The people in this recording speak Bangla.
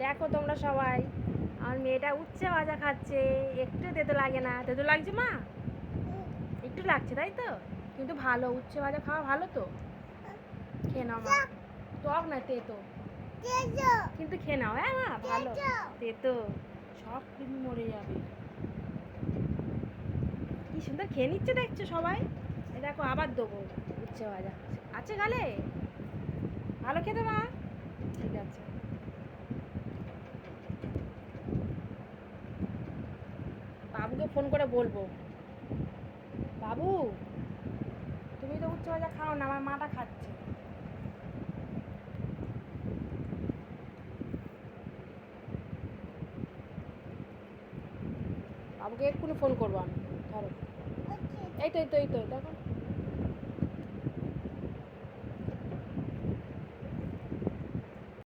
দেখো তোমরা সবাই, আমার মেয়েটা উচ্ছে ভাজা খাচ্ছে। একটু তেতো লাগে না। তেতো লাগছে মা? একটু লাগছে তাই তো, কিন্তু ভালো, উচ্ছে ভাজা খাওয়া ভালো তো। খেয়ে নাও মা। টক না, তেতো, কিন্তু খেয়ে নাও। হ্যাঁ মা, ভালো। তেতো, সব কৃমি মরে যাবে। কি সুন্দর খেয়ে নিচ্ছে দেখছো সবাই। এ দেখো আবার দেবো উচ্ছে ভাজা। আছে গালে? ভালো খেতে মা। ঠিক আছে। বাবুকে ফোন করে বলবো, বাবু তুমি তো উচ্চ ভাজা খাও না, আমার মাটা খাচ্ছে। বাবুকে এক্ষুনি ফোন করবো আমি। ধরো, এই তো দেখো।